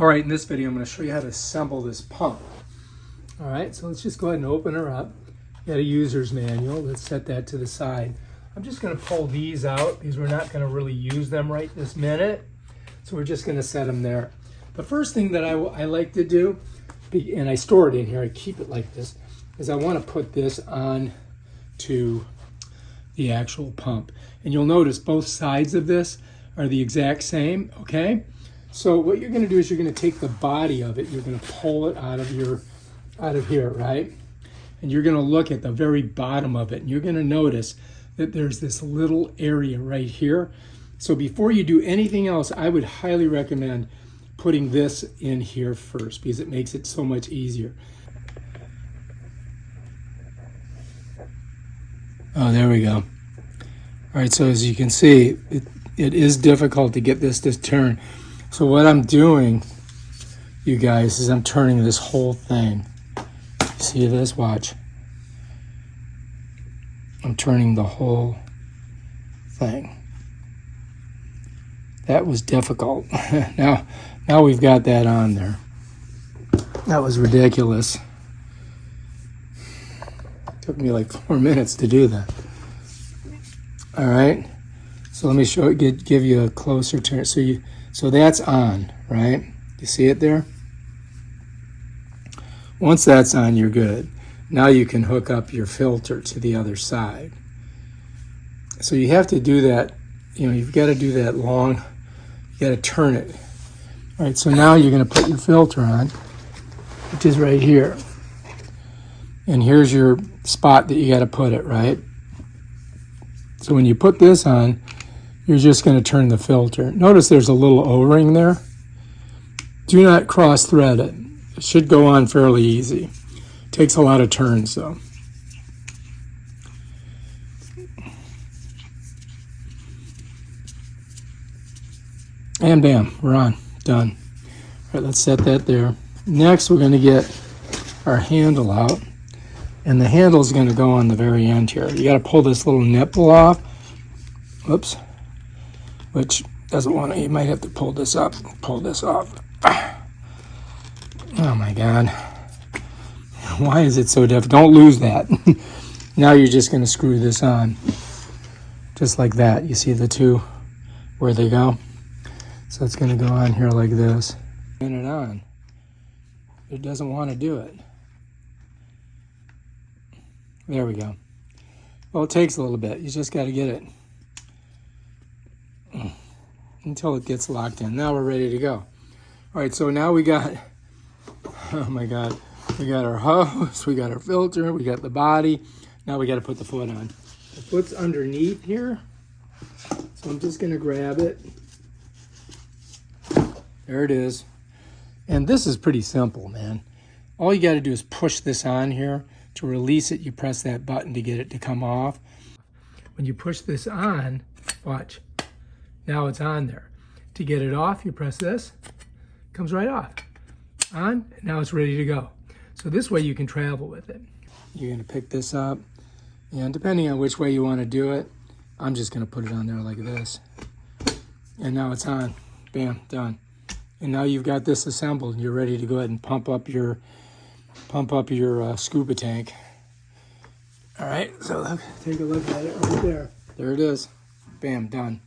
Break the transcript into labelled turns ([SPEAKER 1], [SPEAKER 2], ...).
[SPEAKER 1] All right, in this video, I'm going to show you how to assemble this pump. All right, so let's just go ahead and open her up. You got a user's manual. Let's set that to the side. I'm just going to pull these out because we're not going to really use them right this minute. So we're just going to set them there. The first thing that I like to do, and I store it in here, I keep it like this, is I want to put this on to the actual pump. And you'll notice both sides of this are the exact same, okay? So what you're going to do is you're going to take the body of it, you're going to pull it out of here, right? And you're going to look at the very bottom of it, and you're going to notice that there's this little area right here. So before you do anything else, I would highly recommend putting this in here first because it makes it so much easier. Oh, there we go. All right, so as you can see, it is difficult to get this to turn. So what I'm doing, you guys, is I'm turning this whole thing. See this? Watch. I'm turning the whole thing. That was difficult. Now we've got that on there. That was ridiculous. Took me like 4 minutes to do that. All right. So let me give you a closer turn. So that's on, right? You see it there? Once that's on, you're good. Now you can hook up your filter to the other side. So you have to do that, you've got to do that long. You got to turn it. All right, so now you're going to put your filter on, which is right here. And here's your spot that you got to put it, right? So when you put this on, you're just going to turn the filter. Notice there's a little O-ring there. Do not cross thread it. It should go on fairly easy. It takes a lot of turns though. And bam, we're on, done. All right, let's set that there. Next, we're going to get our handle out. And the handle is going to go on the very end here. You got to pull this little nipple off. Whoops. Which doesn't want to, you might have to pull this up, pull this off. Oh my God. Why is it so difficult? Don't lose that. Now you're just going to screw this on. Just like that. You see the two, where they go? So it's going to go on here like this. Turn it on. It doesn't want to do it. There we go. Well, it takes a little bit. You just got to get it until it gets locked in. Now we're ready to go. All right, so now we got, oh my God, we got our hose, we got our filter, we got the body. Now we got to put the foot on. The foot's underneath here, so I'm just going to grab it. There it is. And this is pretty simple, man. All you got to do is push this on here. To release it, you press that button to get it to come off. When you push this on, watch, now it's on there. To get it off, you press this, it comes right off. On, now it's ready to go. So this way you can travel with it. You're gonna pick this up, and depending on which way you wanna do it, I'm just gonna put it on there like this. And now it's on, bam, done. And now you've got this assembled, and you're ready to go ahead and pump up your scuba tank. All right, so look, take a look at it right there. There it is. Bam, done.